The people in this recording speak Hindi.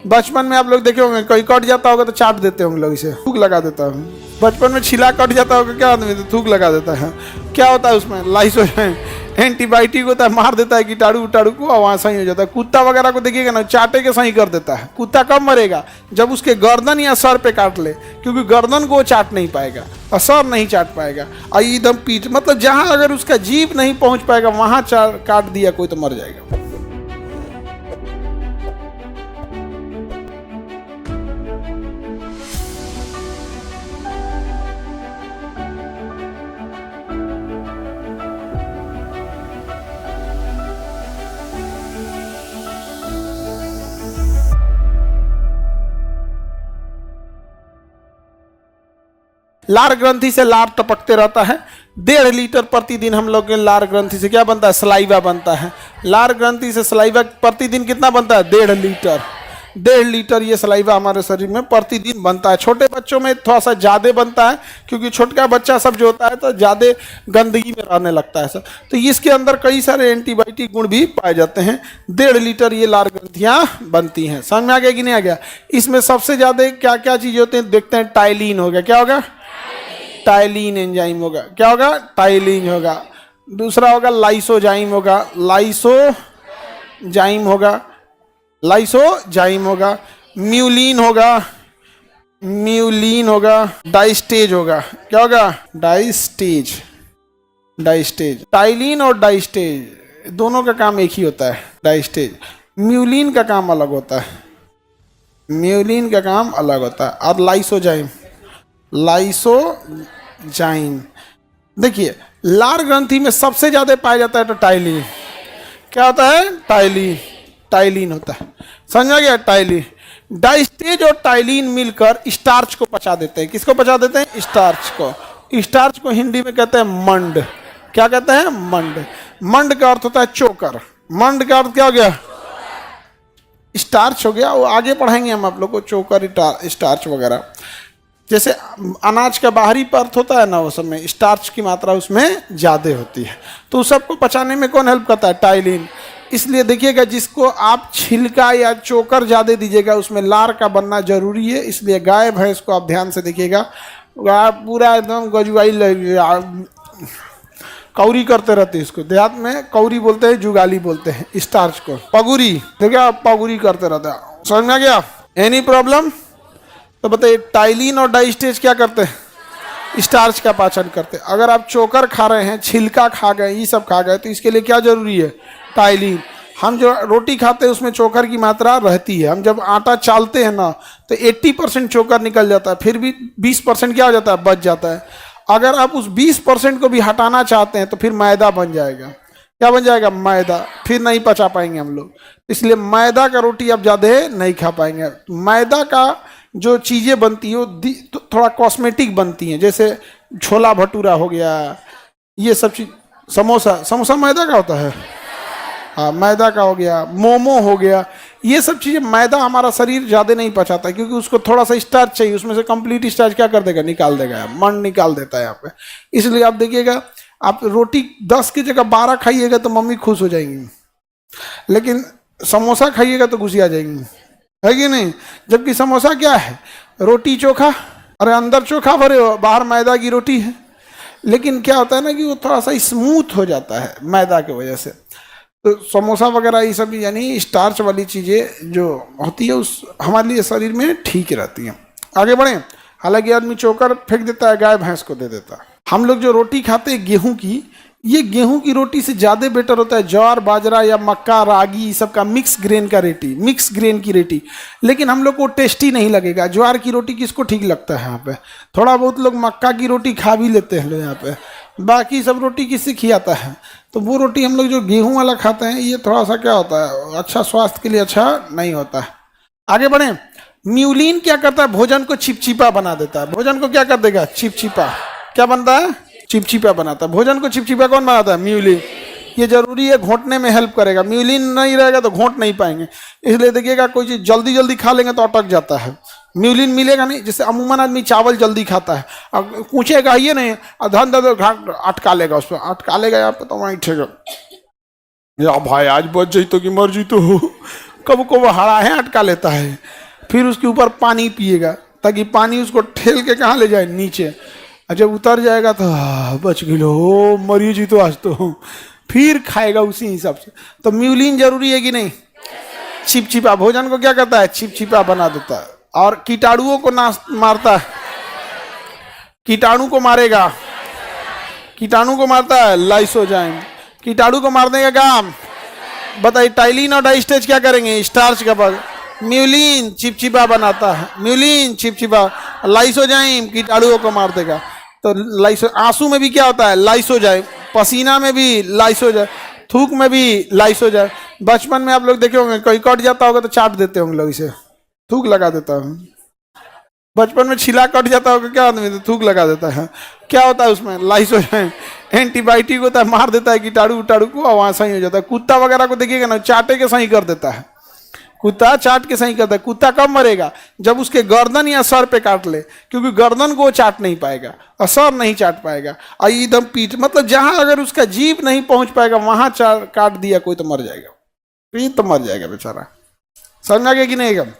बचपन में आप लोग देखे होंगे, कोई कट जाता होगा तो चाट देते होंगे लोग, इसे थूक लगा देता है। बचपन में छिला कट जाता होगा, क्या आदमी तो थूक लगा देता है। क्या होता है उसमें? लाइसोजाइम एंटीबायोटिक होता है, मार देता है कीटाणु उटाणु को, और वहाँ सही हो जाता है। कुत्ता वगैरह को देखिएगा ना, चाटे के सही कर देता है। कुत्ता कब मरेगा? जब उसके गर्दन या सर पे काट ले, क्योंकि गर्दन को वो चाट नहीं पाएगा और सर नहीं चाट पाएगा, और एकदम पीठ, मतलब जहाँ अगर उसका जीभ नहीं पहुँच पाएगा वहाँ काट दिया कोई तो मर जाएगा। लार ग्रंथि से लार टपकते रहता है। 1.5 लीटर प्रतिदिन हम लोग के लार ग्रंथि से क्या बनता है? सलाइवा बनता है। लार ग्रंथि से सलाइवा प्रतिदिन कितना बनता है? 1.5 लीटर। 1.5 लीटर ये सलाइवा हमारे शरीर में प्रतिदिन बनता है। छोटे बच्चों में थोड़ा सा ज़्यादा बनता है, क्योंकि छोटा बच्चा सब जो होता है तो ज़्यादा गंदगी में रहने लगता है सब, तो इसके अंदर कई सारे एंटीबायोटिक गुण भी पाए जाते हैं। 1.5 लीटर ये लार ग्रंथियाँ बनती हैं। समझ में आ गया कि नहीं आ गया? इसमें सबसे ज़्यादा क्या क्या चीज़ होते हैं देखते हैं। टाइलिन हो गया, क्या होगा? टाइलिन एंजाइम होगा। क्या होगा? टाइलिन होगा। दूसरा होगा लाइसोजाइम होगा, लाइसोजाइम होगा, लाइसोजाइम होगा। म्यूलिन होगा, म्यूलिन होगा। डाइस्टेज होगा, क्या होगा? Diastase, diastase. टाइलिन और डाइस्टेज दोनों का काम एक ही होता है। डाइस्टेज, म्यूलिन का काम अलग होता है, म्यूलिन का काम अलग होता है। और लाइसोजाइम, लाइसोजाइम। देखिए लार ग्रंथि में सबसे ज्यादा पाया जाता है तो टाइलिन। क्या होता है? टाइलिन, टाइलिन होता है। समझा गया? टाइलिन। डाइस्टेज और टाइलिन मिलकर स्टार्च को पचा देते हैं। किसको पचा देते हैं? स्टार्च को। स्टार्च को हिंदी में कहते हैं मंड। क्या कहते हैं? मंड। मंड का अर्थ होता है चोकर। मंड का अर्थ क्या हो गया? स्टार्च हो गया। वो आगे पढ़ाएंगे हम आप लोग को, चोकर, स्टार्च वगैरह। जैसे अनाज का बाहरी परत होता है ना, उस समय स्टार्च की मात्रा उसमें ज़्यादा होती है, तो उस सबको पचाने में कौन हेल्प करता है? टाइलिन। इसलिए देखिएगा जिसको आप छिलका या चोकर ज़्यादा दीजिएगा उसमें लार का बनना जरूरी है। इसलिए गाय भैंस को आप ध्यान से देखिएगा, पूरा एकदम गजुआई कौरी करते रहते हैं। इसको देहात में कौरी बोलते हैं, जुगाली बोलते हैं स्टार्च को। पगुरी, देखिए आप पगुरी करते रहते हैं। समझ में आ गया? Any problem? तो बताइए टाइलिन और डाइस्टेज क्या करते हैं? स्टार्च का पाचन करते हैं। अगर आप चोकर खा रहे हैं, छिलका खा गए, ये सब खा गए, तो इसके लिए क्या जरूरी है? टाइलिन। हम जो रोटी खाते हैं उसमें चोकर की मात्रा रहती है। हम जब आटा चालते हैं ना तो 80% चोकर निकल जाता है, फिर भी 20% क्या हो जाता है? बच जाता है। अगर आप उस 20% को भी हटाना चाहते हैं तो फिर मैदा बन जाएगा। क्या बन जाएगा? मैदा। फिर नहीं पचा पाएंगे हम लोग। इसलिए मैदा का रोटी आप ज़्यादा नहीं खा पाएंगे। मैदा का जो चीज़ें बनती है वो तो थोड़ा कॉस्मेटिक बनती हैं, जैसे छोला भटूरा हो गया, ये सब चीज़। समोसा, समोसा मैदा का होता है। हाँ, मैदा का हो गया। मोमो हो गया, ये सब चीज़ें मैदा हमारा शरीर ज़्यादा नहीं पचाता, क्योंकि उसको थोड़ा सा स्टार्च चाहिए। उसमें से कंप्लीट स्टार्च क्या कर देगा? निकाल देगा, मन निकाल देता है यहाँ पे। इसलिए आप देखिएगा, आप रोटी 10 की जगह 12 खाइएगा तो मम्मी खुश हो जाएंगी, लेकिन समोसा खाइएगा तो गुस्सा आ जाएंगी, है कि नहीं? जबकि समोसा क्या है? रोटी चोखा, अरे अंदर चोखा भरे हो, बाहर मैदा की रोटी है। लेकिन क्या होता है ना कि वो थोड़ा सा स्मूथ हो जाता है मैदा की वजह से। तो समोसा वगैरह ये सब यानी स्टार्च वाली चीज़ें जो होती है उस हमारे लिए शरीर में ठीक रहती हैं। आगे बढ़ें। हालांकि आदमी चोकर फेंक देता है, गाय भैंस को दे देता है। हम लोग जो रोटी खाते हैं गेहूं की, ये गेहूं की रोटी से ज़्यादा बेटर होता है ज्वार, बाजरा या मक्का, रागी, ये सब का मिक्स ग्रेन का रोटी, मिक्स ग्रेन की रोटी। लेकिन हम लोग को टेस्टी नहीं लगेगा। ज्वार की रोटी किसको ठीक लगता है? यहाँ पे थोड़ा बहुत लोग मक्का की रोटी खा भी लेते हैं लोग यहाँ पे, बाकी सब रोटी किससे खिलाता है? तो वो रोटी हम लोग जो गेहूं वाला खाते हैं, ये थोड़ा सा क्या होता है? अच्छा, स्वास्थ्य के लिए अच्छा नहीं होता है। आगे बढ़ें। म्यूलिन क्या करता है? भोजन को चिपचिपा बना देता है। भोजन को क्या कर देगा? चिपचिपा। क्या बनता है? चिपचिपा बनाता है। भोजन को चिपचिपा कौन बनाता है? म्यूलिन। ये जरूरी है, घोंटने में हेल्प करेगा। म्यूलिन नहीं रहेगा तो घोंट नहीं पाएंगे। इसलिए देखिएगा कोई चीज़ जल्दी जल्दी खा लेंगे तो अटक जाता है, म्यूलिन मिलेगा नहीं। जैसे अमूमन आदमी चावल जल्दी खाता है, अब पूछेगा ये नहीं, धन दे अटका लेगा, उस पर अटका लेगा यहाँ पे तो वहीं ठेगा। या भाई आज बच जाई तो कि मर जी तो कब को वो हड़ा है अटका लेता है, फिर उसके ऊपर पानी पिएगा ताकि पानी उसको ठेल के कहाँ ले जाए, नीचे। और जब उतर जाएगा तो बच गिलो, मरी जी तो आज तो, फिर खाएगा उसी हिसाब से। तो म्यूलिन जरूरी है कि नहीं? चिपचिपा भोजन को क्या करता है? चिपचिपा बना देता है। और कीटाणुओं को नाश मारता है। कीटाणु को मारेगा, कीटाणु को मारता है लाइसोजाइम। कीटाणु को मारने का काम बताइए। टाइलिन और डाइस्टेज क्या करेंगे? स्टार्च का पद। म्यूलिन चिपचिपा बनाता है, म्यूलिन चिपचिपा। लाइसोजाइम कीटाणुओं को मार देगा। तो लाइसो, आंसू में भी क्या होता है? लाइसोजाइम। पसीना में भी लाइसोजाइम, थूक में भी लाइसोजाइम। बचपन में आप लोग देखे होंगे, कोई कट जाता होगा तो चाट देते होंगे लोग, इसे थूक लगा देता है। बचपन में छिला कट जाता होगा, क्या आदमी तो थूक लगा देता है। क्या होता है उसमें? लाइसोजाइम। एंटीबायोटिक होता है, मार देता है कीटाणु उटाणु को, और वहाँ सही हो जाता है। कुत्ता वगैरह को देखिएगा ना, चाटे के सही कर देता है। कुत्ता चाट के सही करता है। कुत्ता कब मरेगा? जब उसके गर्दन या सर पे काट ले, क्योंकि गर्दन को वो चाट नहीं पाएगा और सर नहीं चाट पाएगा। और एकदम पीठ, मतलब जहां अगर उसका जीभ नहीं पहुंच पाएगा वहां काट दिया कोई तो मर जाएगा, तो मर जाएगा बेचारा। समझ आ गया कि नहीं? एकदम